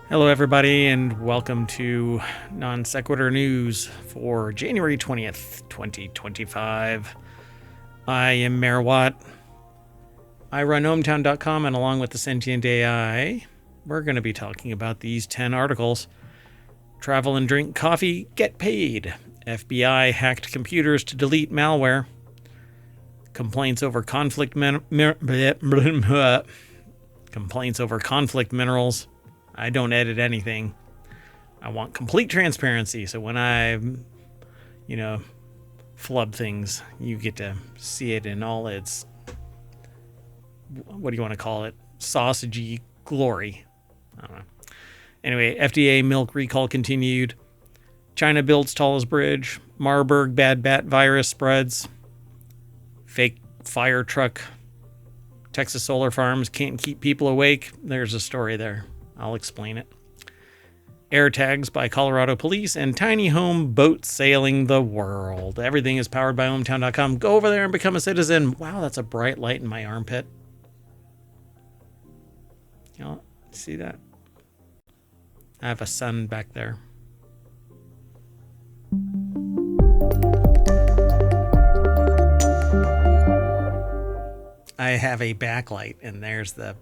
Hello, everybody, and welcome to Non Sequitur News for January 20th, 2025. I am Mayor Watt. I run ohmtown.com, and along with the Sentient AI, we're going to be talking about these 10 articles. Travel and drink coffee, get paid. FBI hacked computers to delete malware. Complaints over conflict minerals. I don't edit anything. I want complete transparency. So when I, flub things, you get to see it in all its, what do you want to call it? Sausagey glory. I don't know. Anyway, FDA milk recall continued. China builds tallest bridge. Marburg bad bat virus spreads. Fake fire truck. Texas solar farms can't keep people awake. There's a story there. I'll explain it. Air tags by Colorado police and tiny home boats sailing the world. Everything is powered by ohmtown.com. Go over there and become a citizen. Wow, that's a bright light in my armpit. See that? I have a sun back there. I have a backlight, and there's the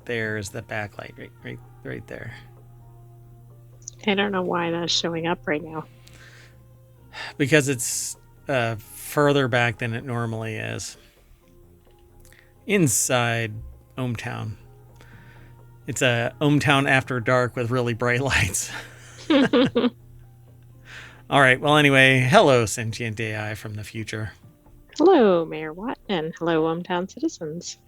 there's the backlight right there. I don't know why that's showing up right now. Because it's further back than it normally is. Inside ohmTown. It's a ohmTown after dark with really bright lights. All right. Well, anyway, hello, Sentient AI from the future. Hello, Mayor Watt, and hello, ohmTown citizens.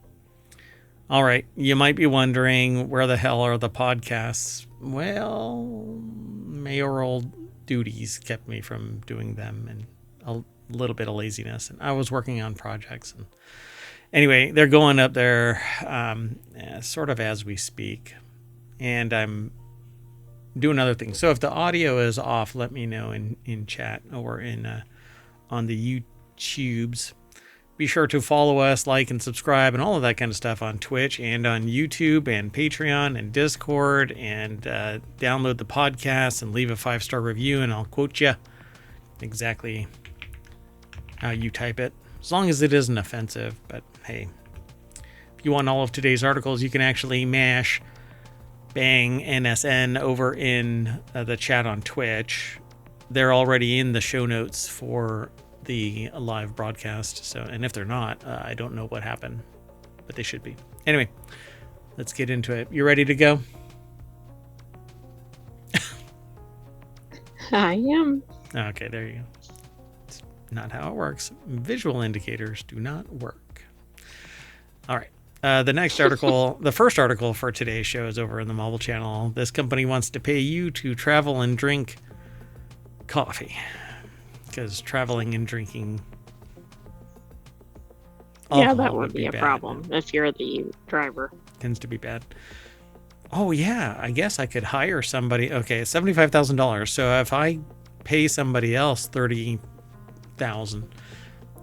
All right. You might be wondering, where the hell are the podcasts? Well, mayoral duties kept me from doing them, and a little bit of laziness. And I was working on projects. And anyway, they're going up there sort of as we speak. And I'm doing other things. So if the audio is off, let me know in chat or on the YouTubes. Be sure to follow us, like, and subscribe, and all of that kind of stuff on Twitch and on YouTube and Patreon and Discord, and download the podcast and leave a 5-star review, and I'll quote you exactly how you type it, as long as it isn't offensive. But hey, if you want all of today's articles, you can actually mash bang NSN over in the chat on Twitch. They're already in the show notes for the live broadcast. So, and if they're not, I don't know what happened, but they should be. Anyway, let's get into it. You ready to go? I am. Okay, there you go. It's not how it works. Visual indicators do not work. All right. The next article, the first article for today's show is over in the mobile channel. This company wants to pay you to travel and drink coffee. Because traveling and drinking that would be a problem if you're the driver. Tends to be bad. Oh yeah, I guess I could hire somebody. Okay, $75,000. So if I pay somebody else $30,000,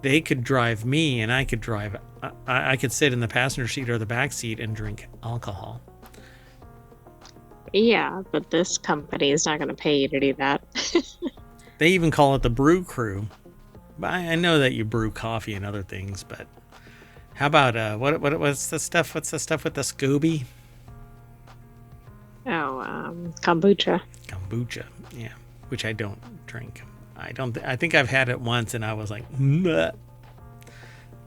they could drive me, and I could drive. I could sit in the passenger seat or the back seat and drink alcohol. Yeah, but this company is not going to pay you to do that. They even call it the brew crew. I know that you brew coffee and other things, but how about what's the stuff? What's the stuff with the SCOBY? Kombucha. Kombucha, yeah, which I don't drink. I think I've had it once, and I was like, bleh.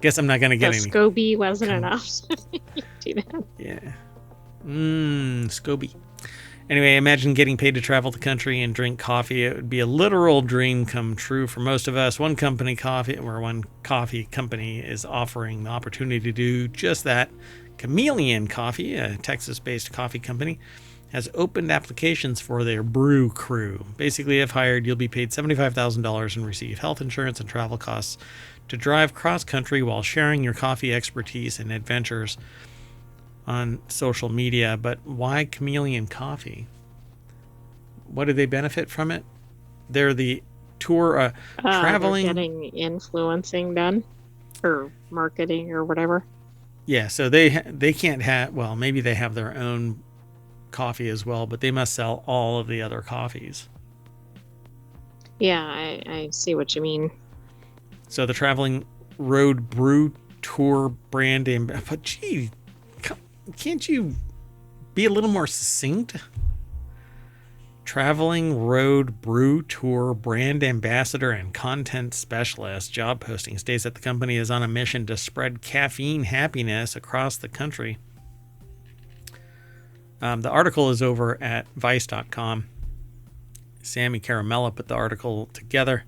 Guess I'm not gonna get any. SCOBY wasn't enough. Do that. Yeah. SCOBY. Anyway, imagine getting paid to travel the country and drink coffee. It would be a literal dream come true for most of us. One coffee company is offering the opportunity to do just that. Chameleon Coffee, a Texas-based coffee company, has opened applications for their brew crew. Basically, if hired, you'll be paid $75,000 and receive health insurance and travel costs to drive cross-country while sharing your coffee expertise and adventures on social media. But why Chameleon Coffee? What do they benefit from it? They're the tour traveling, they're getting influencing done, or marketing or whatever. Yeah, so they can't have. Well, maybe they have their own coffee as well, but they must sell all of the other coffees. Yeah, I see what you mean. So the Traveling Road Brew Tour brand, but gee, can't you be a little more succinct? Traveling Road Brew Tour brand ambassador and content specialist. Job posting states that the company is on a mission to spread caffeine happiness across the country. The article is over at vice.com. Sammy Caramella put the article together.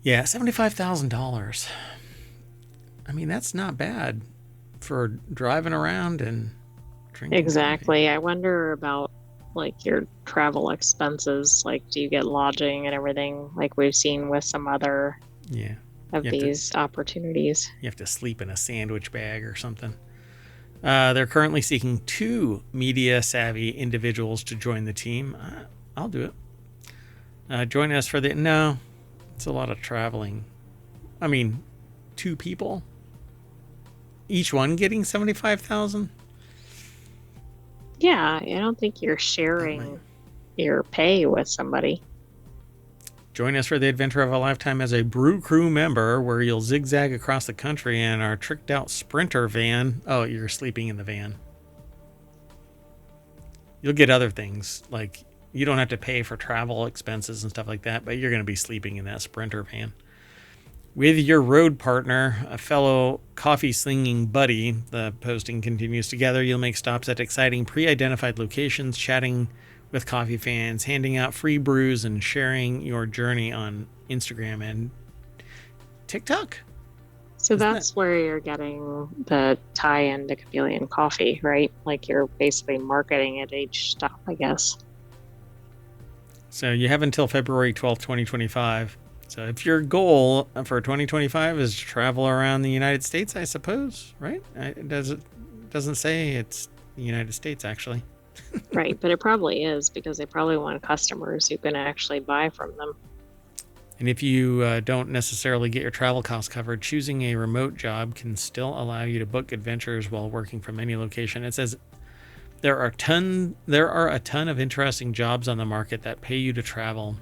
Yeah, $75,000. I mean, that's not bad for driving around and drinking Exactly. coffee. I wonder about like your travel expenses. Like, do you get lodging and everything like we've seen with some other Yeah. of You these opportunities? have to sleep in a sandwich bag or something. They're currently seeking 2 media-savvy individuals to join the team. I'll do it. Join us for the... No, it's a lot of traveling. I mean, 2 people? Each one getting $75,000? Yeah, I don't think you're sharing your pay with somebody. Join us for the adventure of a lifetime as a Brew Crew member, where you'll zigzag across the country in our tricked-out Sprinter van. Oh, you're sleeping in the van. You'll get other things, like you don't have to pay for travel expenses and stuff like that, but you're going to be sleeping in that Sprinter van. With your road partner, a fellow coffee-slinging buddy, the posting continues, together you'll make stops at exciting pre-identified locations, chatting with coffee fans, handing out free brews, and sharing your journey on Instagram and TikTok. So Isn't that's where you're getting the tie-in to Chameleon Coffee, right? Like you're basically marketing at each stop, I guess. So you have until February 12th, 2025. So if your goal for 2025 is to travel around the United States, I suppose, right? It doesn't say it's the United States, actually. Right, but it probably is because they probably want customers who can actually buy from them. And if you don't necessarily get your travel costs covered, choosing a remote job can still allow you to book adventures while working from any location. It says there are a ton of interesting jobs on the market that pay you to travel.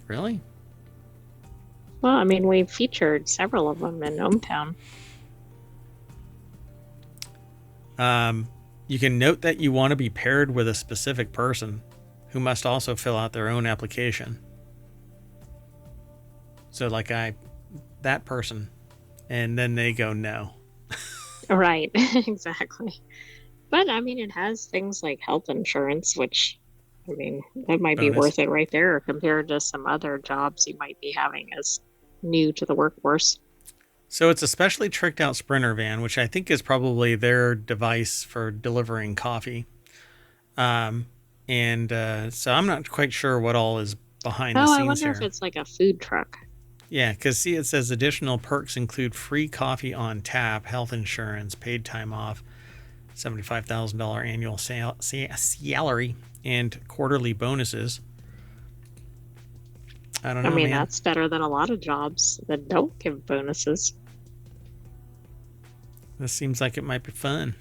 Really? Well, I mean, we've featured several of them in ohmTown. You can note that you want to be paired with a specific person who must also fill out their own application. So like that person, and then they go no. Right, exactly. But I mean, it has things like health insurance, which, I mean, that might be Bonus. worth it right there compared to some other jobs you might be having as new to the workforce. So it's a specially tricked out Sprinter van, which I think is probably their device for delivering coffee. So I'm not quite sure what all is behind the Oh, scenes I wonder here. if it's like a food truck. Yeah, because see, it says additional perks include free coffee on tap, health insurance, paid time off, $75,000 annual salary, and quarterly bonuses. I don't know, I mean, man. that's better than a lot of jobs that don't give bonuses. This seems like it might be fun.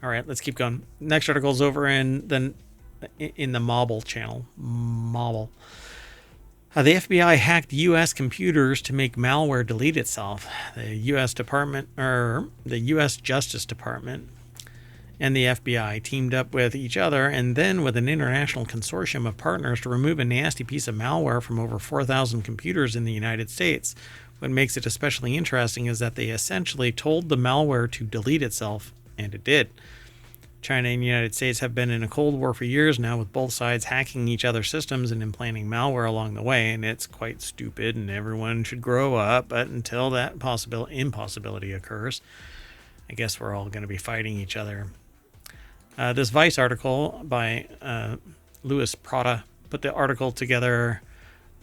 All right, let's keep going. Next article is over in the Mobble channel. Mobble. The FBI hacked U.S. computers to make malware delete itself. The U.S. Justice Department and the FBI teamed up with each other and then with an international consortium of partners to remove a nasty piece of malware from over 4,000 computers in the United States. What makes it especially interesting is that they essentially told the malware to delete itself, and it did. China and the United States have been in a Cold War for years now, with both sides hacking each other's systems and implanting malware along the way, and it's quite stupid and everyone should grow up, but until that impossibility occurs, I guess we're all going to be fighting each other. This Vice article by Louis Prada put the article together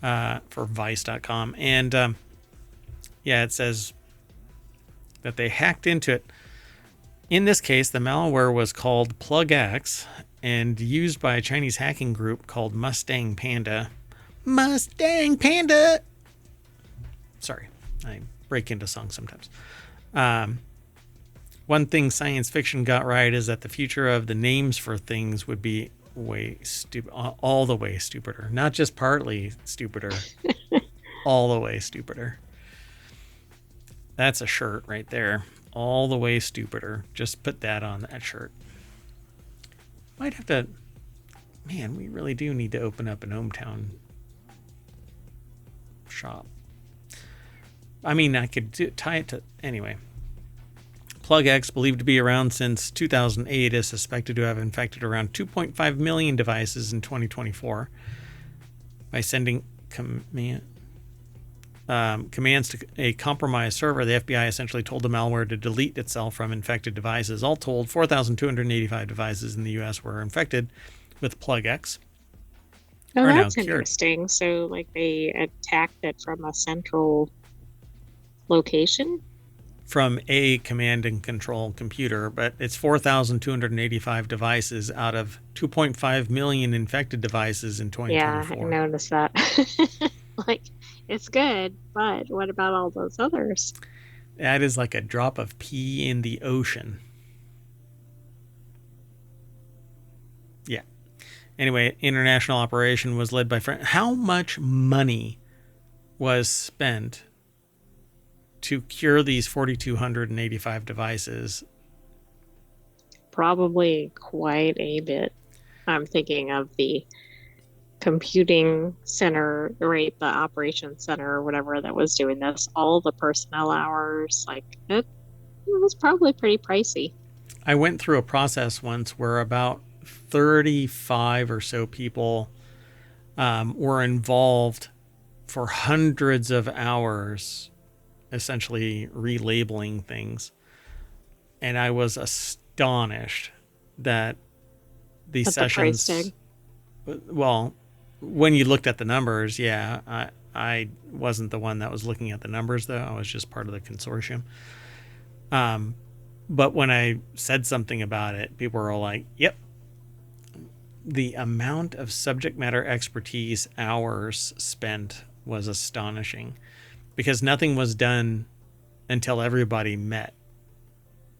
for Vice.com, and it says that they hacked into it. In this case, the malware was called PlugX and used by a Chinese hacking group called Mustang Panda. Mustang Panda! Sorry, I break into songs sometimes. One thing science fiction got right is that the future of the names for things would be way stupid, all the way stupider. Not just partly stupider, all the way stupider. That's a shirt right there. All the way stupider. Just put that on that shirt. Might have to. Man, we really do need to open up an hometown shop. I mean, I could tie it to. Anyway. PlugX, believed to be around since 2008, is suspected to have infected around 2.5 million devices in 2024 by sending commands to a compromised server. The FBI essentially told the malware to delete itself from infected devices. All told, 4,285 devices in the U.S. were infected with PlugX. Oh, that's interesting. So, like, they attacked it from a central location? From a command and control computer, but it's 4,285 devices out of 2.5 million infected devices in 2024. Yeah, I noticed that. Like, it's good, but what about all those others? That is like a drop of pee in the ocean. Yeah. Anyway, international operation was led by France. How much money was spent to cure these 4,285 devices? Probably quite a bit. I'm thinking of the computing center, right? The operations center or whatever that was doing this, all the personnel hours, like it was probably pretty pricey. I went through a process once where about 35 or so people were involved for hundreds of hours, essentially relabeling things. And I was astonished that the sessions, well, when you looked at the numbers, yeah, I wasn't the one that was looking at the numbers, though. I was just part of the consortium. But when I said something about it, people were all like, yep. The amount of subject matter expertise hours spent was astonishing, because nothing was done until everybody met,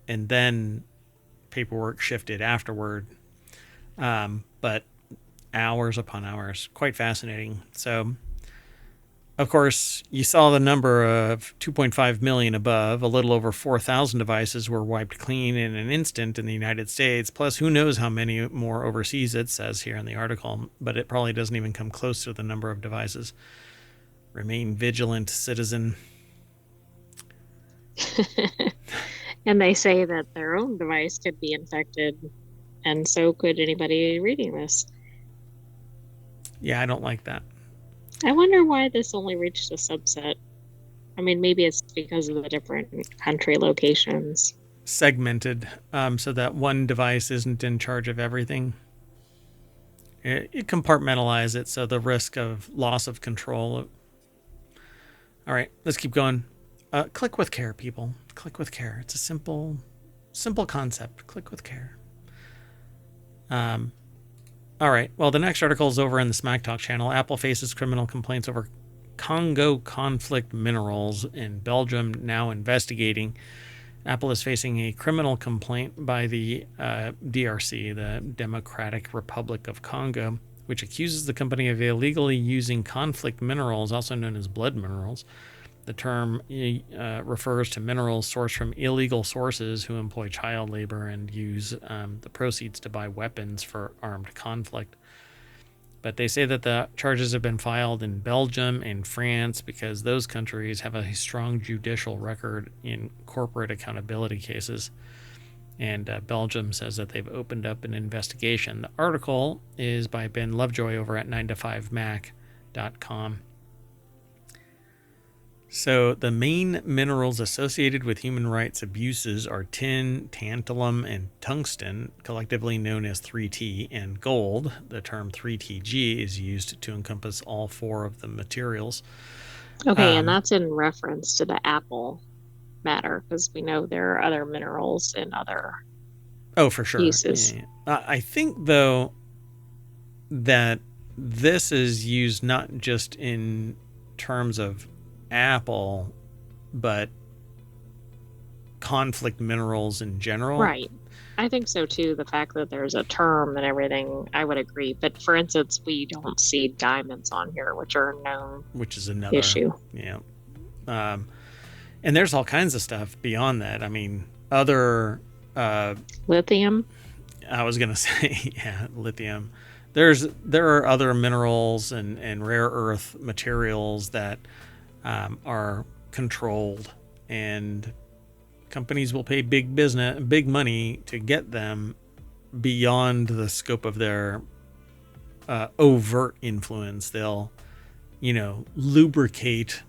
and then paperwork shifted afterward. But hours upon hours, quite fascinating. So, of course, you saw the number of 2.5 million above. A little over 4,000 devices were wiped clean in an instant in the United States. Plus, who knows how many more overseas, it says here in the article, but it probably doesn't even come close to the number of devices. Remain vigilant, citizen. And they say that their own device could be infected, and so could anybody reading this. Yeah, I don't like that. I wonder why this only reached a subset. I mean, maybe it's because of the different country locations. Segmented, so that one device isn't in charge of everything. It compartmentalize it, so the risk of loss of control. All right, let's keep going. Click with care, people. Click with care. It's a simple concept. Click with care. All right. Well, the next article is over in the Smack Talk channel. Apple faces criminal complaints over Congo conflict minerals in Belgium, now investigating. Apple is facing a criminal complaint by the DRC, the Democratic Republic of Congo, which accuses the company of illegally using conflict minerals, also known as blood minerals. The term refers to minerals sourced from illegal sources who employ child labor and use the proceeds to buy weapons for armed conflict. But they say that the charges have been filed in Belgium and France because those countries have a strong judicial record in corporate accountability cases. And Belgium says that they've opened up an investigation. The article is by Ben Lovejoy over at 9to5mac.com. So the main minerals associated with human rights abuses are tin, tantalum, and tungsten, collectively known as 3T, and gold. The term 3TG is used to encompass all four of the materials. Okay, and that's in reference to the Apple matter, because we know there are other minerals and other for sure. uses. Yeah. I think, though, that this is used not just in terms of Apple, but conflict minerals in general. Right. I think so too. The fact that there's a term and everything, I would agree. But for instance, we don't see diamonds on here, which are a known Which is another issue. Yeah. And there's all kinds of stuff beyond that. I mean, other Lithium. I was gonna say, yeah, lithium. There are other minerals and rare earth materials that are controlled, and companies will pay big money to get them beyond the scope of their overt influence. They'll, lubricate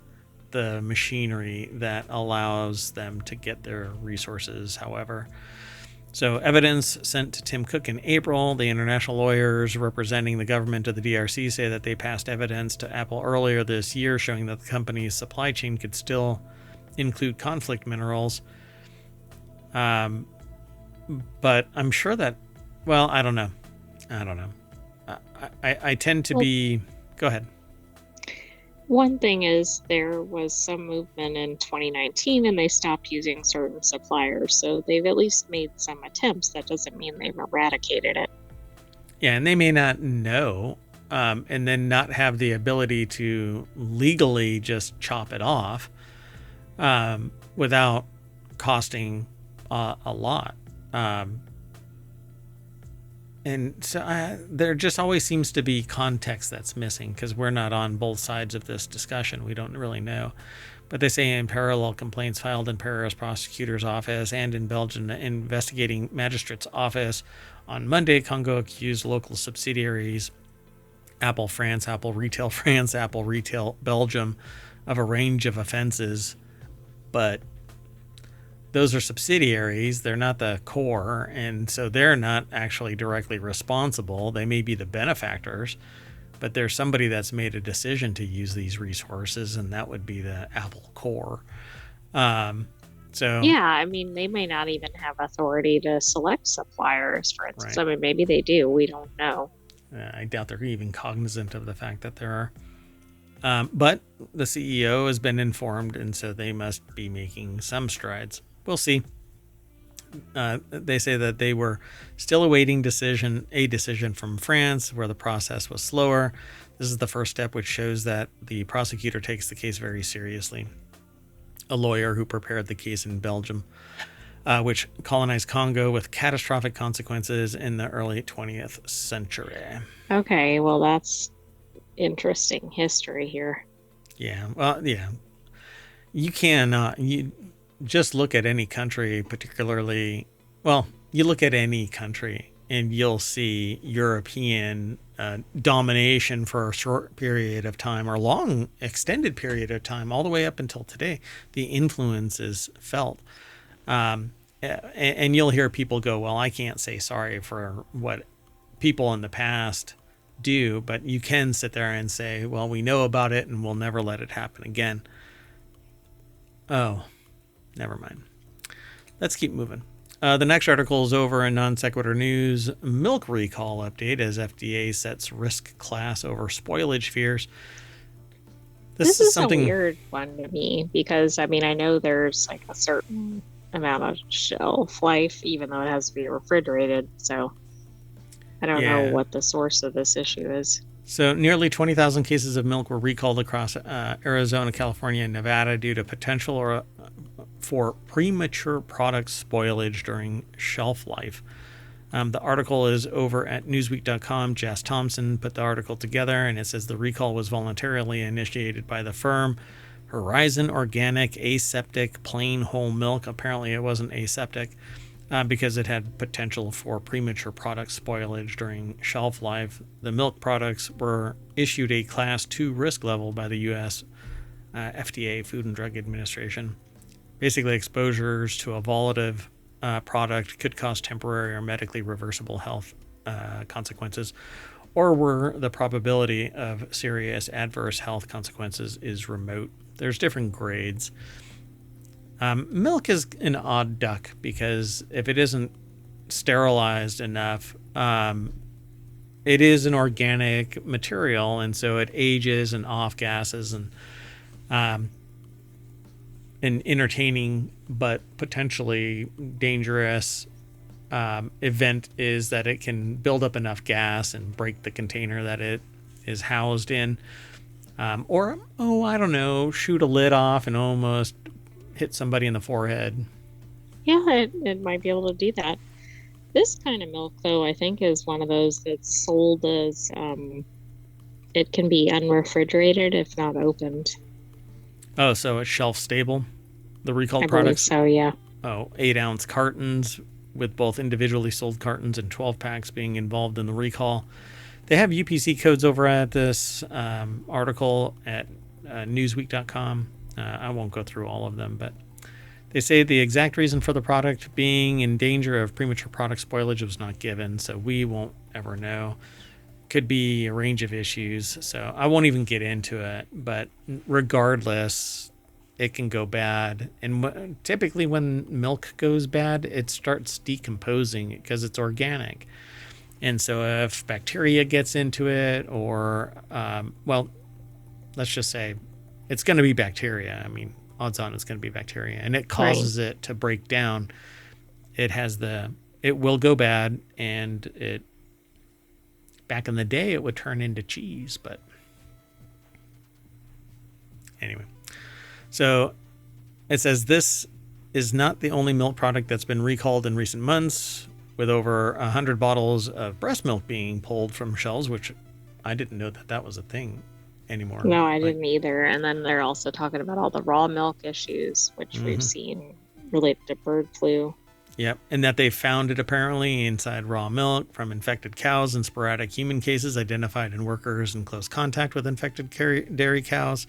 the machinery that allows them to get their resources, however. So, evidence sent to Tim Cook in April. The international lawyers representing the government of the DRC say that they passed evidence to Apple earlier this year showing that the company's supply chain could still include conflict minerals. But I'm sure that, well, I don't know. I tend to be. Go ahead. One thing is there was some movement in 2019 and they stopped using certain suppliers. So they've at least made some attempts. That doesn't mean they've eradicated it. Yeah, and they may not know, and then not have the ability to legally just chop it off without costing a lot. And so there just always seems to be context that's missing because we're not on both sides of this discussion. We don't really know. But they say in parallel, complaints filed in Paris prosecutor's office and in Belgian investigating magistrate's office on Monday, Congo accused local subsidiaries, Apple France, Apple Retail France, Apple Retail Belgium, of a range of offenses. But those are subsidiaries. They're not the core, and so they're not actually directly responsible. They may be the benefactors, but there's somebody that's made a decision to use these resources, and that would be the Apple core. Yeah, I mean, they may not even have authority to select suppliers, for instance. Right. I mean, maybe they do. We don't know. I doubt they're even cognizant of the fact that there are. But the CEO has been informed, and so they must be making some strides. We'll see. They say that they were still awaiting a decision from France, where the process was slower. This is the first step, which shows that the prosecutor takes the case very seriously. A lawyer who prepared the case in Belgium, which colonized Congo with catastrophic consequences in the early 20th century. Okay, well, that's interesting history here. Yeah, well, yeah. You cannot... just look at any country, particularly, well, you look at any country and you'll see European domination for a short period of time or long extended period of time, all the way up until today. The influence is felt. And you'll hear people go, well, I can't say sorry for what people in the past do, but you can sit there and say, well, we know about it and we'll never let it happen again. Oh, never mind. Let's keep moving. The next article is over in Non Sequitur News. Milk recall update as FDA sets risk class over spoilage fears. This is something a weird one to me because, I mean, I know there's like a certain amount of shelf life, even though it has to be refrigerated. So I don't know what the source of this issue is. So nearly 20,000 cases of milk were recalled across Arizona, California, and Nevada due to potential for premature product spoilage during shelf life. The article is over at newsweek.com. Jess Thompson put the article together, and it says the recall was voluntarily initiated by the firm Horizon Organic Aseptic Plain Whole Milk. Apparently it wasn't aseptic because it had potential for premature product spoilage during shelf life. The milk products were issued a Class 2 risk level by the U.S. FDA, Food and Drug Administration. Basically, exposures to a volatile product could cause temporary or medically reversible health consequences, or where the probability of serious adverse health consequences is remote. There's different grades. Milk is an odd duck because if it isn't sterilized enough, it is an organic material, and so it ages and off gases, and an entertaining but potentially dangerous event is that it can build up enough gas and break the container that it is housed in. Or, I don't know, shoot a lid off and almost hit somebody in the forehead. Yeah, it might be able to do that. This kind of milk, though, I think is one of those that's sold as it can be unrefrigerated if not opened. Oh, so it's shelf stable. The recalled I believe products. so, yeah. 8-ounce cartons with both individually sold cartons and 12 packs being involved in the recall. They have UPC codes over at this article at newsweek.com. I won't go through all of them, but they say the exact reason for the product being in danger of premature product spoilage was not given, so we won't ever know. Could be a range of issues, so I won't even get into it, but regardless, it can go bad. And typically when milk goes bad, it starts decomposing because it's organic. And so if bacteria gets into it, or, let's just say it's going to be bacteria. I mean, odds on it's going to be bacteria, and it causes it to break down. It will go bad, and back in the day, it would turn into cheese, but anyway. So it says this is not the only milk product that's been recalled in recent months, with over 100 bottles of breast milk being pulled from shelves, which I didn't know that was a thing anymore. No, I didn't either. And then they're also talking about all the raw milk issues, which we've seen related to bird flu. Yep, and that they found it apparently inside raw milk from infected cows and sporadic human cases identified in workers in close contact with infected dairy cows.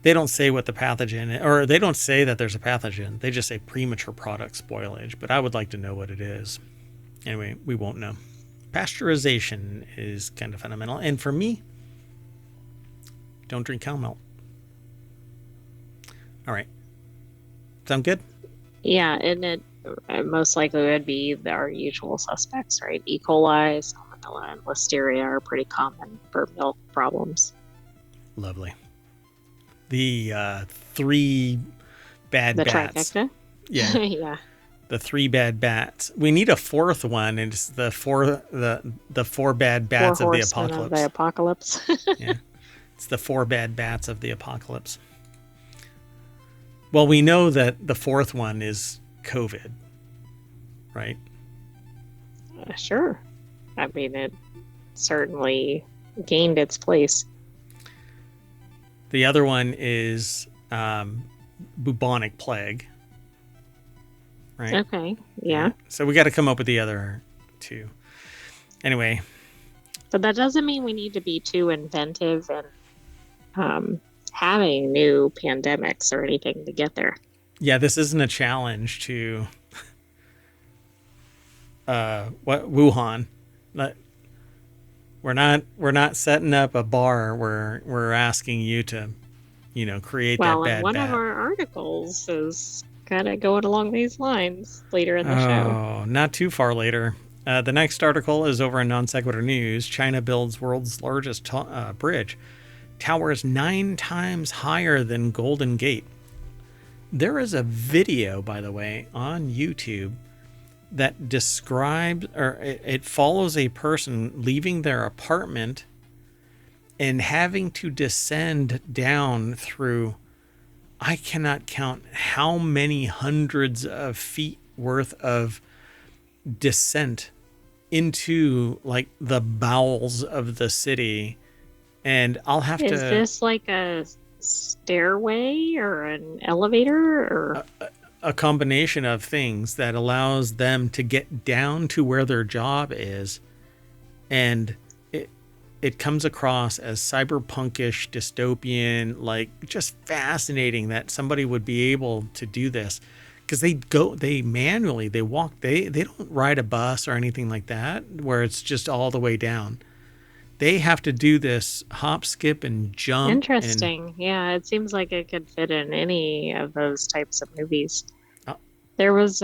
They don't say what the pathogen is, or they don't say that there's a pathogen. They just say premature product spoilage, but I would like to know what it is. Anyway, we won't know. Pasteurization is kind of fundamental. And for me, don't drink cow milk. All right. Sound good? Yeah, and it most likely would be our usual suspects, right? E. coli, salmonella, and listeria are pretty common for milk problems. Lovely. The 3 bad the bats. Trifecta? Yeah. Yeah. The 3 bad bats. We need a 4th one, and it's the 4 bad bats of the apocalypse. Of the apocalypse. Yeah. It's the 4 bad bats of the apocalypse. Well, we know that the 4th one is COVID, right? Sure. I mean, it certainly gained its place. The other one is bubonic plague, right? Okay, yeah. So we got to come up with the other 2. Anyway. But that doesn't mean we need to be too inventive and having new pandemics or anything to get there. Yeah, this isn't a challenge to Wuhan. We're not setting up a bar where we're asking you to, create that bad bat. Well, and one of our articles is kind of going along these lines later in the show. Oh, not too far later. The next article is over in Non Sequitur News. China builds world's largest bridge. Towers 9 times higher than Golden Gate. There is a video, by the way, on YouTube that describes, or it follows a person leaving their apartment and having to descend down through, I cannot count how many hundreds of feet worth of descent into like the bowels of the city. And I'll have Is this like a stairway or an elevator or a combination of things that allows them to get down to where their job is, and it comes across as cyberpunkish, dystopian, like just fascinating that somebody would be able to do this, because they walk, they don't ride a bus or anything like that where it's just all the way down. They have to do this hop, skip, and jump. Interesting. Yeah, it seems like it could fit in any of those types of movies. There was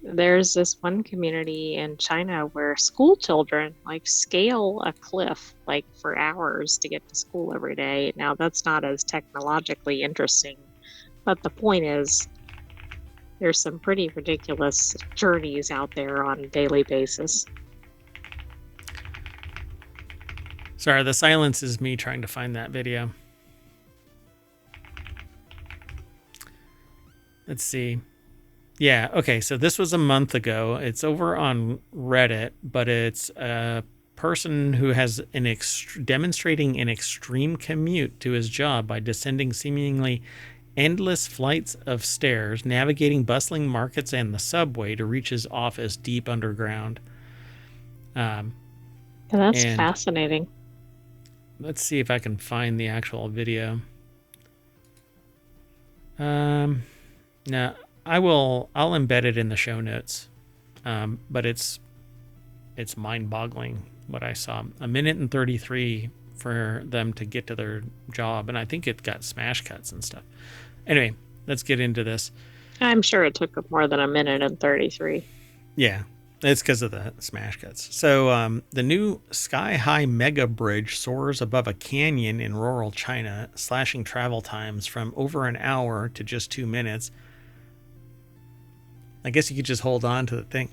There's this one community in China where school children like scale a cliff like for hours to get to school every day. Now, that's not as technologically interesting, but the point is there's some pretty ridiculous journeys out there on a daily basis. Sorry, the silence is me trying to find that video. Let's see. Yeah, okay, so this was a month ago. It's over on Reddit, but it's a person who has demonstrating an extreme commute to his job by descending seemingly endless flights of stairs, navigating bustling markets and the subway to reach his office deep underground. And that's And fascinating. let's see if I can find the actual video. No, I'll embed it in the show notes. But it's mind-boggling what I saw. 1 minute and 33 for them to get to their job, and I think it got smash cuts and stuff. Anyway, let's get into this. I'm sure it took more than 1 minute and 33. Yeah, it's because of the smash cuts. So the new sky-high mega bridge soars above a canyon in rural China, slashing travel times from over an hour to just 2 minutes. I guess you could just hold on to the thing,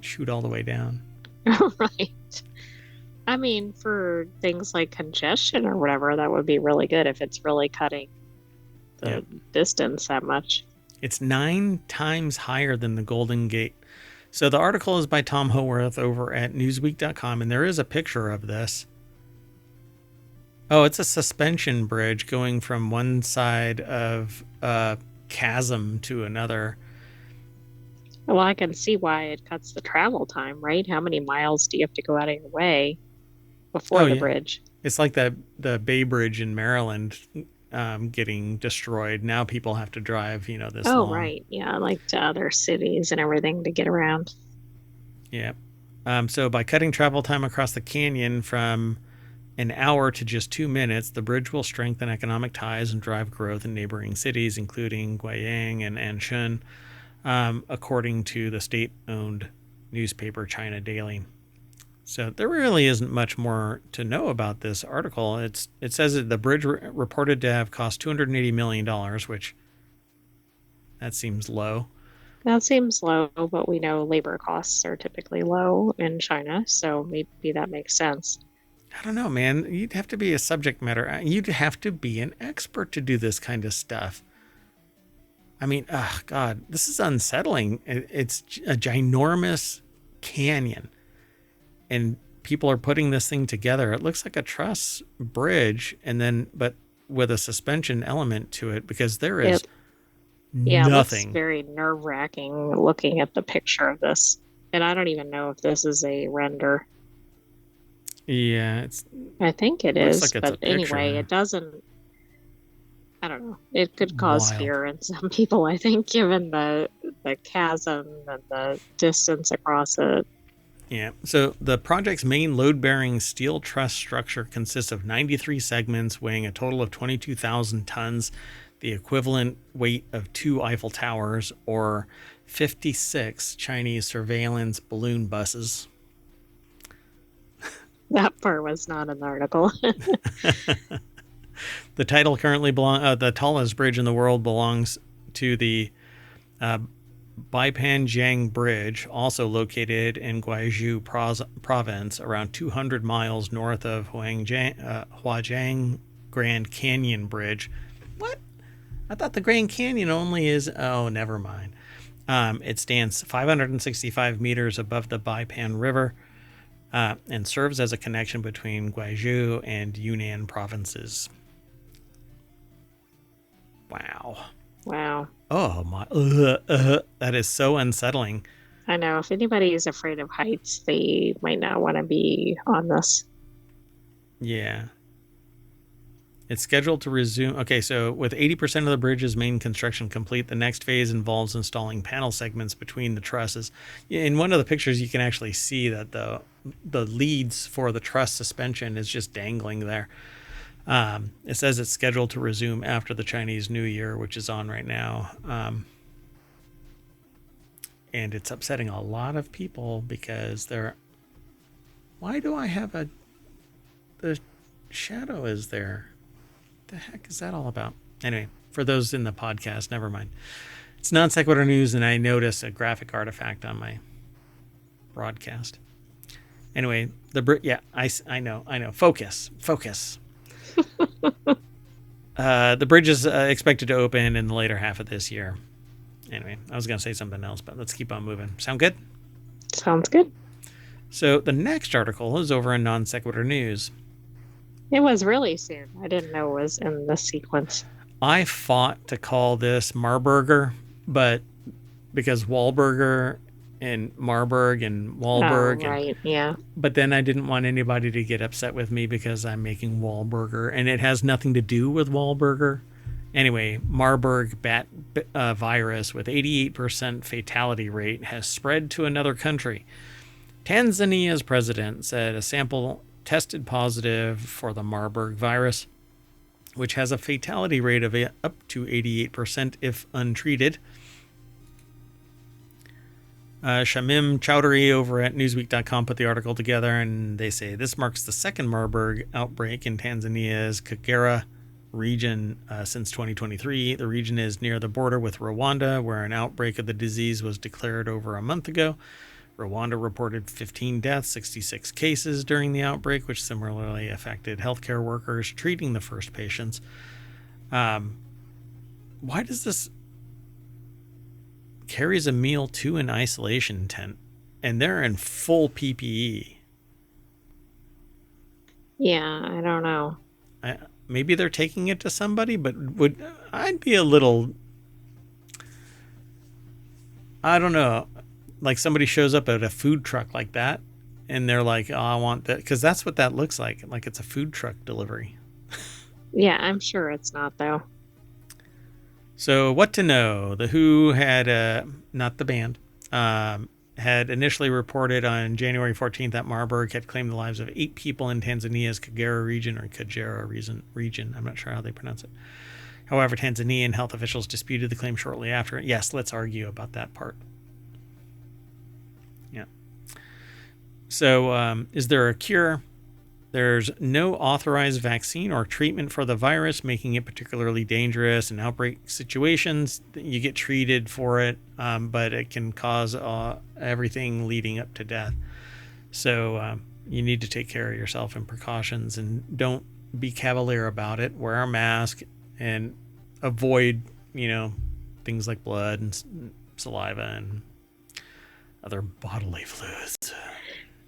shoot all the way down. Right. I mean, for things like congestion or whatever, that would be really good if it's really cutting the distance that much. It's 9 times higher than the Golden Gate. So the article is by Tom Howarth over at newsweek.com, and there is a picture of this. Oh, it's a suspension bridge going from one side of a chasm to another. Well, I can see why it cuts the travel time, right? How many miles do you have to go out of your way before the bridge? It's like the Bay Bridge in Maryland getting destroyed. Now people have to drive, this long. Oh, right. Yeah, like to other cities and everything to get around. Yeah. So by cutting travel time across the canyon from an hour to just 2 minutes, the bridge will strengthen economic ties and drive growth in neighboring cities, including Guiyang and Anshun, according to the state-owned newspaper China Daily. So there really isn't much more to know about this article. It says that the bridge reported to have cost $280 million, which that seems low. That seems low, but we know labor costs are typically low in China, so maybe that makes sense. I don't know, man. You'd have to be a subject matter. You'd have to be an expert to do this kind of stuff. I mean, oh God, this is unsettling. It's a ginormous canyon, and people are putting this thing together. It looks like a truss bridge, but with a suspension element to it, because there is nothing. It's very nerve-wracking looking at the picture of this, and I don't even know if this is a render. Yeah, I think it is, like but anyway, it doesn't. I don't know. It could cause fear in some people, I think, given the chasm and the distance across it. Yeah. So the project's main load-bearing steel truss structure consists of 93 segments weighing a total of 22,000 tons, the equivalent weight of 2 Eiffel Towers or 56 Chinese surveillance balloon buses. That part was not in the article. The title currently the tallest bridge in the world belongs to the Baipanjiang Bridge, also located in Guizhou province, around 200 miles north of Huajiang Grand Canyon Bridge. What? I thought the Grand Canyon only is... Oh, never mind. It stands 565 meters above the Baipan River and serves as a connection between Guizhou and Yunnan provinces. Wow. Oh my! That is so unsettling. I know. If anybody is afraid of heights, they might not want to be on this. Yeah. It's scheduled to resume. Okay, so with 80% of the bridge's main construction complete, the next phase involves installing panel segments between the trusses. In one of the pictures, you can actually see that the leads for the truss suspension is just dangling there. It says it's scheduled to resume after the Chinese New Year, which is on right now. And it's upsetting a lot of people because they're, why do I have the shadow is there? The heck is that all about? Anyway, for those in the podcast, never mind. It's Non Sequitur News, and I notice a graphic artifact on my broadcast. Anyway, I know. Focus. The bridge is expected to open in the later half of this year. Anyway, I was going to say something else, but let's keep on moving. Sound good? Sounds good. So the next article is over in Non Sequitur News. It was really soon. I didn't know it was in the sequence. I fought to call this Marburger, but because Wahlburger and Marburg and Wahlberg. Right, yeah. But then I didn't want anybody to get upset with me because I'm making Wahlburger, and it has nothing to do with Wahlburger. Anyway, Marburg bat virus with 88% fatality rate has spread to another country. Tanzania's president said a sample tested positive for the Marburg virus, which has a fatality rate of up to 88% if untreated. Shamim Chowdhury over at Newsweek.com put the article together, and they say this marks the second Marburg outbreak in Tanzania's Kagera region since 2023. The region is near the border with Rwanda, where an outbreak of the disease was declared over a month ago. Rwanda reported 15 deaths, 66 cases during the outbreak, which similarly affected healthcare workers treating the first patients. Why does this carries a meal to an isolation tent, and they're in full PPE? Yeah, I don't know. Maybe they're taking it to somebody, but I'd be a little, I don't know, like somebody shows up at a food truck like that, and they're like, oh, I want that, because that's what that looks like it's a food truck delivery. Yeah, I'm sure it's not, though. So what to know? The WHO had, not the band, had initially reported on January 14th that Marburg had claimed the lives of 8 people in Tanzania's Kagera region. I'm not sure how they pronounce it. However, Tanzanian health officials disputed the claim shortly after. Yes, let's argue about that part. Yeah. So is there a cure? There's no authorized vaccine or treatment for the virus, making it particularly dangerous in outbreak situations. You get treated for it, but it can cause everything leading up to death. So you need to take care of yourself and precautions, and don't be cavalier about it. Wear a mask and avoid, things like blood and saliva and other bodily fluids.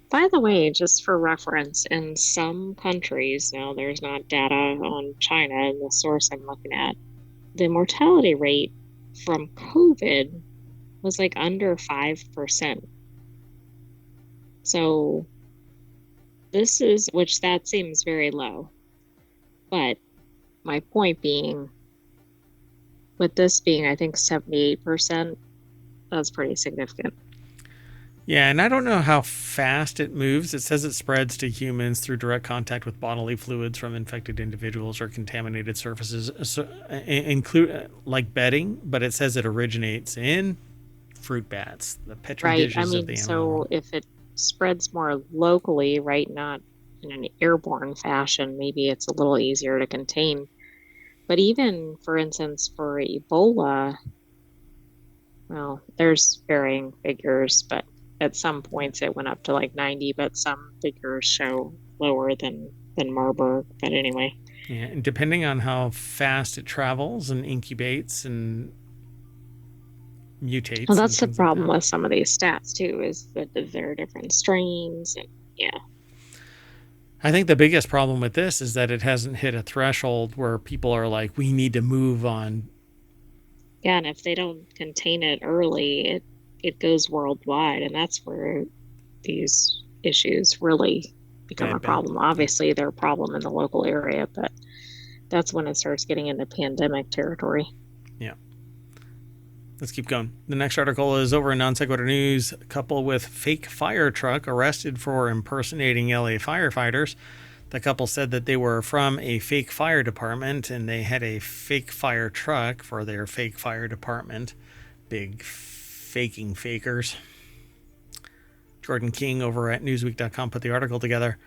By the way, just for reference, in some countries, now there's not data on China in the source I'm looking at, the mortality rate from COVID was like under 5%. So which that seems very low. But my point being, with this being, I think, 78%, that's pretty significant. Yeah, and I don't know how fast it moves. It says it spreads to humans through direct contact with bodily fluids from infected individuals or contaminated surfaces, include like bedding, but it says it originates in fruit bats, the petri dishes of the animal. So if it spreads more locally, right, not in an airborne fashion, maybe it's a little easier to contain. But even, for instance, for Ebola, well, there's varying figures, but at some points it went up to like 90, but some figures show lower than Marburg. But anyway. Yeah, and depending on how fast it travels and incubates and mutates. Well, that's the problem with some of these stats too, is that there are different strains, and yeah. I think the biggest problem with this is that it hasn't hit a threshold where people are like, we need to move on. Yeah, and if they don't contain it early, it goes worldwide, and that's where these issues really become a problem. Obviously, they're a problem in the local area, but that's when it starts getting into pandemic territory. Yeah. Let's keep going. The next article is over in Non Sequitur News. A couple with fake fire truck arrested for impersonating LA firefighters. The couple said that they were from a fake fire department, and they had a fake fire truck for their fake fire department. Big faking fakers. Jordan King over at Newsweek.com put the article together.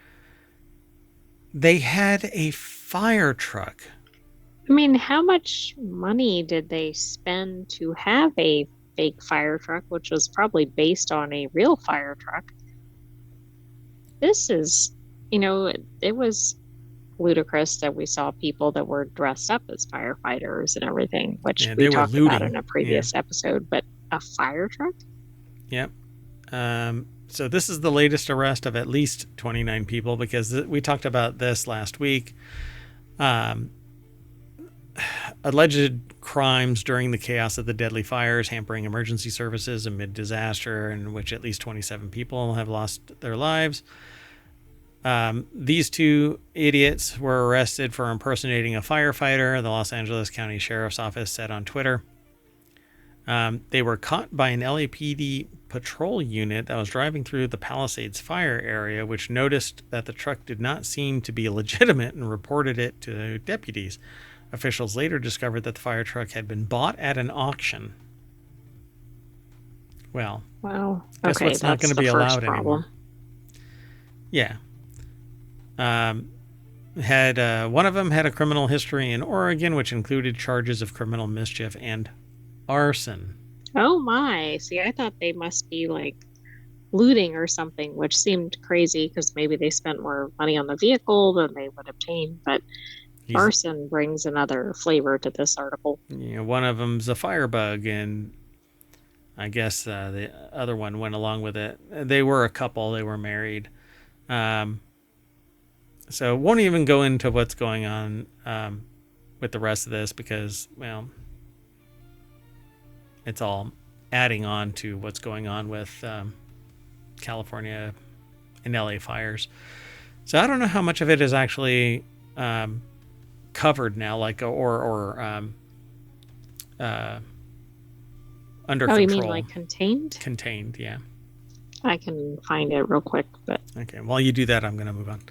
They had a fire truck. I mean, how much money did they spend to have a fake fire truck, which was probably based on a real fire truck? This is, it was ludicrous that we saw people that were dressed up as firefighters and everything, which we they were talked looting about in a previous episode, but a fire truck? Yep. So this is the latest arrest of at least 29 people, because we talked about this last week. Alleged crimes during the chaos of the deadly fires, hampering emergency services amid disaster, in which at least 27 people have lost their lives. These two idiots were arrested for impersonating a firefighter, the Los Angeles County Sheriff's Office said on Twitter. They were caught by an LAPD patrol unit that was driving through the Palisades fire area, which noticed that the truck did not seem to be legitimate and reported it to deputies. Officials later discovered that the fire truck had been bought at an auction. Well, wow. Guess what's not going to be allowed anymore? Yeah. One of them had a criminal history in Oregon, which included charges of criminal mischief and arson. Oh my. See, I thought they must be like looting or something, which seemed crazy because maybe they spent more money on the vehicle than they would obtain, but arson brings another flavor to this article. One of them's a firebug, and I guess the other one went along with it. They were a couple. They were married. So won't even go into what's going on with the rest of this because, well, it's all adding on to what's going on with California and LA fires. So I don't know how much of it is actually covered now, like or under control. Oh, you mean like contained? Contained, yeah. I can find it real quick, but okay. While you do that, I'm going to move on.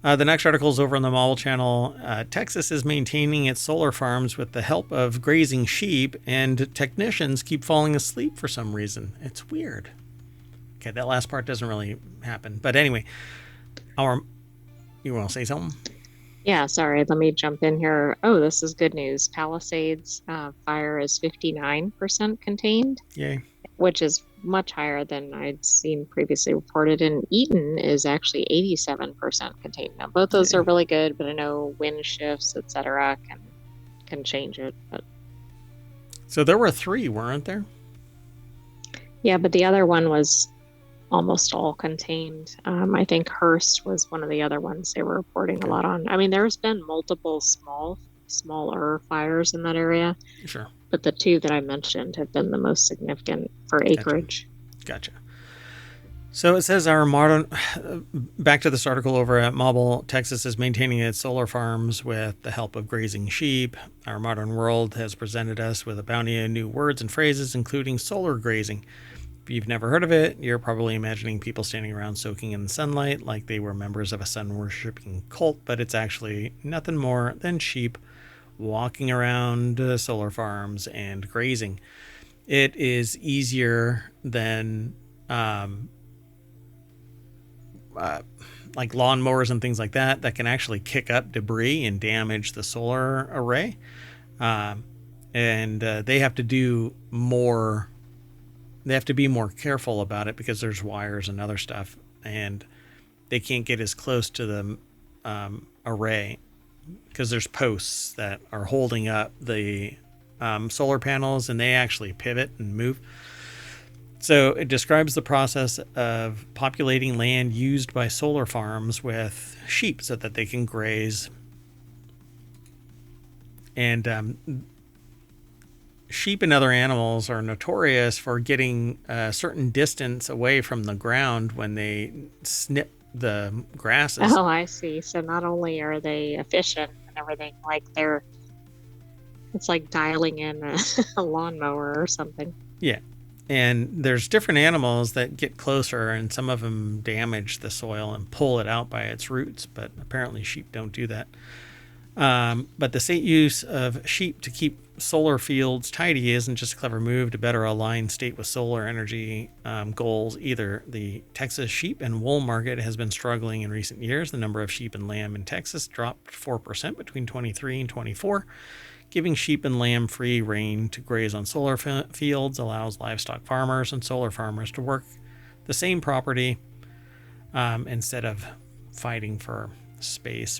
The next article is over on the Marvel Channel. Texas is maintaining its solar farms with the help of grazing sheep, and technicians keep falling asleep for some reason. It's weird. Okay, that last part doesn't really happen. But anyway, you want to say something? Yeah, sorry. Let me jump in here. Oh, this is good news. Palisades fire is 59% contained. Yay. Which is much higher than I'd seen previously reported. And Eaton is actually 87% contained. Now, both those are really good, but I know wind shifts, etc., can change it. But so there were 3, weren't there? Yeah, but the other one was almost all contained. I think Hearst was one of the other ones they were reporting a lot on. I mean, there's been multiple smaller fires in that area. Sure. But the 2 that I mentioned have been the most significant for acreage. Gotcha. So it says back to this article over at Mobile, Texas is maintaining its solar farms with the help of grazing sheep. Our modern world has presented us with a bounty of new words and phrases, including solar grazing. If you've never heard of it, you're probably imagining people standing around soaking in the sunlight like they were members of a sun-worshipping cult, but it's actually nothing more than sheep walking around solar farms and grazing. It is easier than like lawnmowers and things like that can actually kick up debris and damage the solar array. And they have to do more. They have to be more careful about it because there's wires and other stuff, and they can't get as close to the array because there's posts that are holding up the solar panels, and they actually pivot and move. So it describes the process of populating land used by solar farms with sheep so that they can graze. And sheep and other animals are notorious for getting a certain distance away from the ground when they snip the grasses. Oh, I see. So not only are they efficient and everything, like it's like dialing in a lawnmower or something. Yeah. And there's different animals that get closer, and some of them damage the soil and pull it out by its roots, but apparently sheep don't do that. But the state use of sheep to keep solar fields tidy isn't just a clever move to better align state with solar energy goals either. The Texas sheep and wool market has been struggling in recent years. The number of sheep and lamb in Texas dropped 4% between 23 and 24. Giving sheep and lamb free rein to graze on solar fields allows livestock farmers and solar farmers to work the same property instead of fighting for space.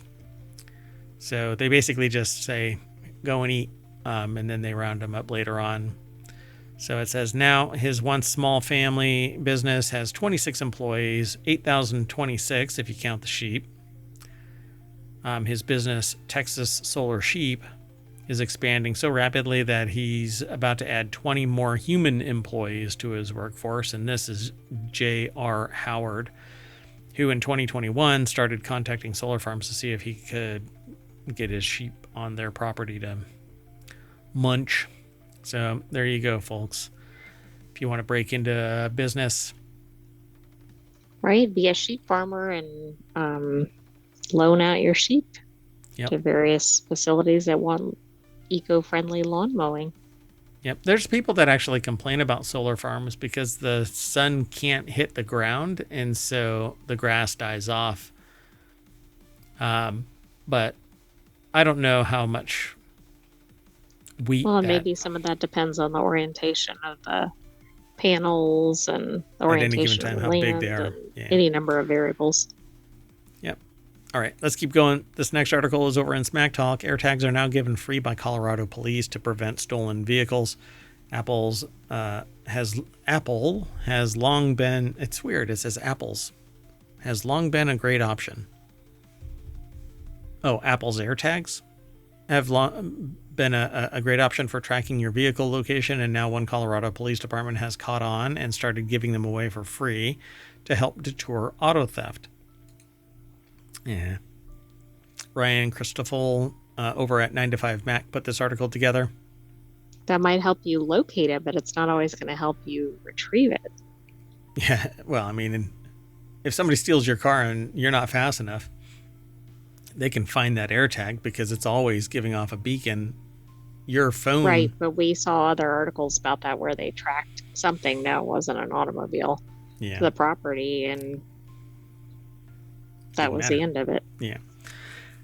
So they basically just say, go and eat, and then they round them up later on. So it says now his once small family business has 26 employees, 8,026 if you count the sheep. His business, Texas Solar Sheep, is expanding so rapidly that he's about to add 20 more human employees to his workforce. And this is J.R. Howard, who in 2021 started contacting solar farms to see if he could get his sheep on their property to munch. So there you go, folks. If you want to break into business. Right, be a sheep farmer and loan out your sheep to various facilities that want eco-friendly lawn mowing. Yep. There's people that actually complain about solar farms because the sun can't hit the ground, and so the grass dies off. But I don't know how much wheat. Well, maybe some of that depends on the orientation of the panels and the orientation of the land, how big they are. Any number of variables. Yep. All right, let's keep going. This next article is over in Smack Talk. AirTags are now given free by Colorado police to prevent stolen vehicles. Apple has long been, it's weird, it says Apple's, has long been a great option. Oh, Apple's AirTags have long been a great option for tracking your vehicle location, and now one Colorado police department has caught on and started giving them away for free to help deter auto theft. Yeah. Ryan Christoffel over at 9 to 5 Mac put this article together. That might help you locate it, but it's not always going to help you retrieve it. Yeah, well, I mean, if somebody steals your car and you're not fast enough, they can find that AirTag because it's always giving off a beacon. Your phone. Right, but we saw other articles about that where they tracked something that wasn't an automobile to the property, and that was the end of it. Yeah.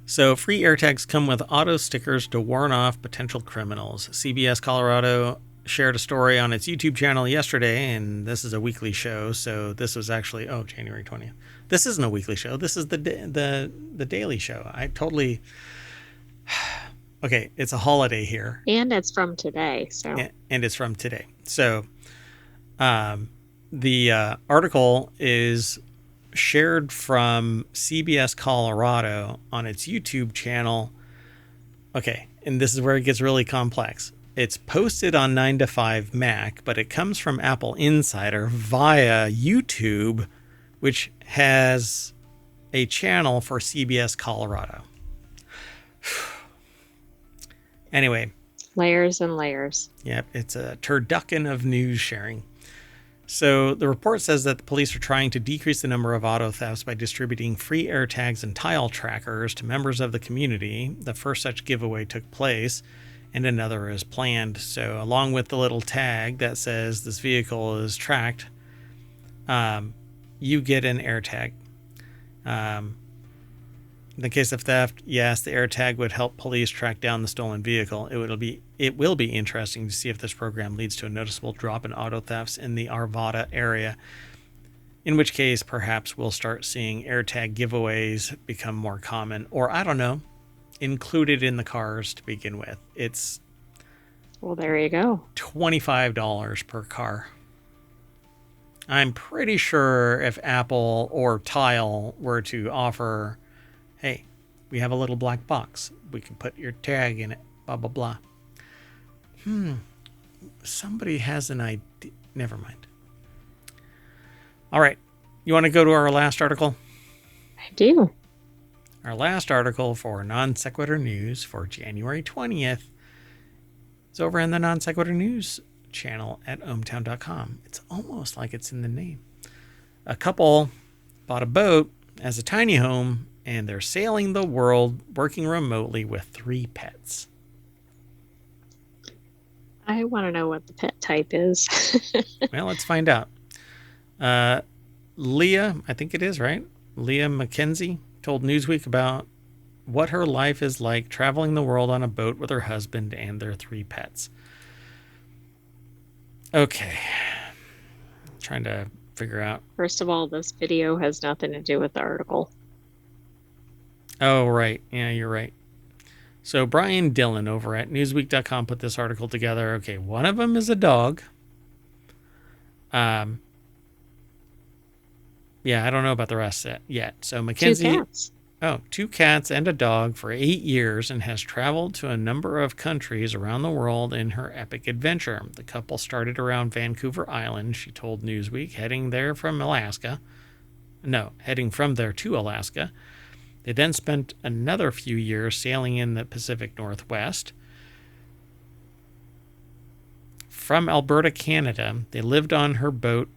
So free AirTags come with auto stickers to warn off potential criminals. CBS Colorado shared a story on its YouTube channel yesterday, and this is a weekly show, so this was actually January 20th. This isn't a weekly show. This is the daily show. I totally okay. It's a holiday here, and it's from today. So and it's from today. So the article is shared from CBS Colorado on its YouTube channel. Okay, and this is where it gets really complex. It's posted on 9 to 5 Mac, but it comes from Apple Insider via YouTube, which has a channel for CBS Colorado. Anyway. Layers and layers. Yep, it's a turducken of news sharing. So the report says that the police are trying to decrease the number of auto thefts by distributing free AirTags and tile trackers to members of the community. The first such giveaway took place, and another is planned. So along with the little tag that says this vehicle is tracked, you get an AirTag. In the case of theft, yes, the AirTag would help police track down the stolen vehicle. It will be interesting to see if this program leads to a noticeable drop in auto thefts in the Arvada area, in which case perhaps we'll start seeing AirTag giveaways become more common, or I don't know, included in the cars to begin with. It's there you go. $25 per car. I'm pretty sure if Apple or Tile were to offer, hey, we have a little black box, we can put your tag in it, blah, blah, blah. Somebody has an idea. Never mind. All right. You want to go to our last article? I do. Our last article for Non Sequitur News for January 20th is over in the Non Sequitur News channel at ohmtown.com. It's almost like it's in the name. A couple bought a boat as a tiny home, and they're sailing the world working remotely with 3 pets. I want to know what the pet type is. Well, let's find out. Leah, I think it is, right? Leah McKenzie told Newsweek about what her life is like traveling the world on a boat with her husband and their 3 pets. Okay. Trying to figure out. First of all, this video has nothing to do with the article. Oh, right. Yeah, you're right. So Brian Dillon over at Newsweek.com put this article together. Okay, one of them is a dog. Yeah, I don't know about the rest yet. So Mackenzie, 2 cats. 2 cats and a dog for 8 years and has traveled to a number of countries around the world in her epic adventure. The couple started around Vancouver Island, she told Newsweek, heading from there to Alaska. They then spent another few years sailing in the Pacific Northwest. From Alberta, Canada, they lived on her boat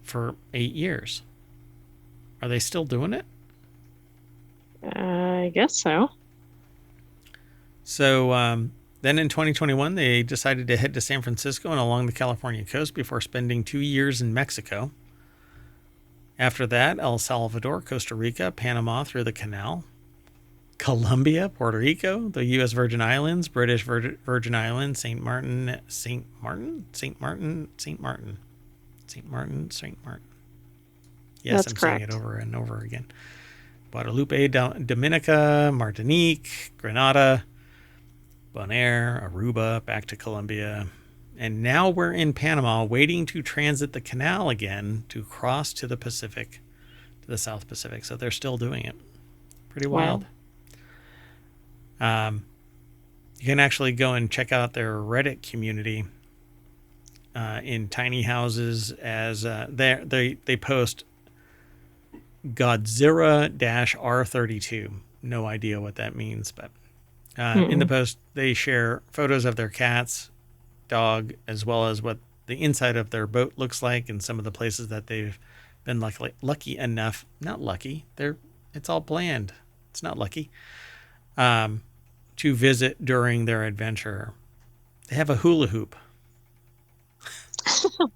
for 8 years. Are they still doing it? I guess so. So then in 2021, they decided to head to San Francisco and along the California coast before spending 2 years in Mexico. After that, El Salvador, Costa Rica, Panama through the canal, Colombia, Puerto Rico, the U.S. Virgin Islands, British Virgin Islands, St. Martin. Yes, That's I'm correct. saying it over and over again. Guadalupe, Dominica, Martinique, Grenada, Bonaire, Aruba, back to Colombia. And now we're in Panama waiting to transit the canal again to cross to the Pacific, to the South Pacific. So they're still doing it. Pretty wild. Wow. You can actually go and check out their Reddit community in tiny houses as they post Godzilla-R32. No idea what that means, but in the post they share photos of their cats, dog, as well as what the inside of their boat looks like and some of the places that they've been lucky enough, not lucky, it's all planned, it's not lucky, to visit during their adventure. They have a hula hoop.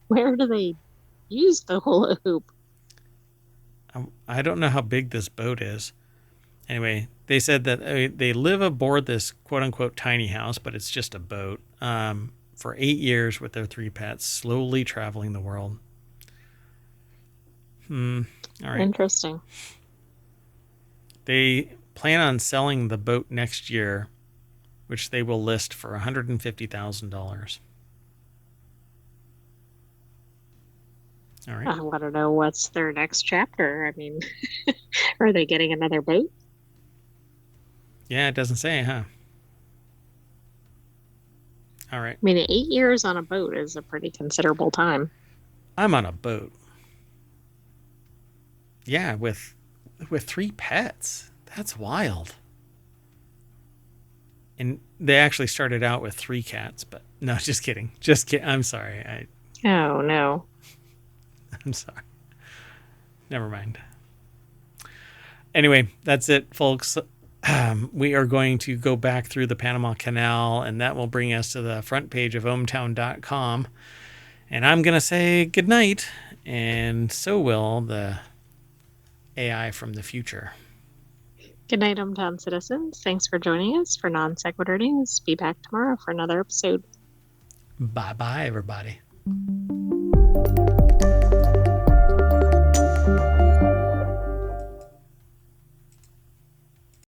Where do they use the hula hoop? I don't know how big this boat is. Anyway, they said that they live aboard this quote-unquote tiny house, but it's just a boat, for 8 years with their 3 pets, slowly traveling the world. All right. Interesting. They plan on selling the boat next year, which they will list for $150,000. All right. I want to know what's their next chapter. I mean, are they getting another boat? Yeah, it doesn't say, huh? All right. I mean, 8 years on a boat is a pretty considerable time. I'm on a boat. Yeah, with 3 pets. That's wild. And they actually started out with 3 cats, but no, just kidding. Just kidding. I'm sorry. Oh, no. I'm sorry. Never mind. Anyway, that's it, folks. We are going to go back through the Panama Canal, and that will bring us to the front page of ohmtown.com. And I'm going to say goodnight, and so will the AI from the future. Good night, hometown citizens. Thanks for joining us for Non Sequitur News. Be back tomorrow for another episode. Bye-bye, everybody.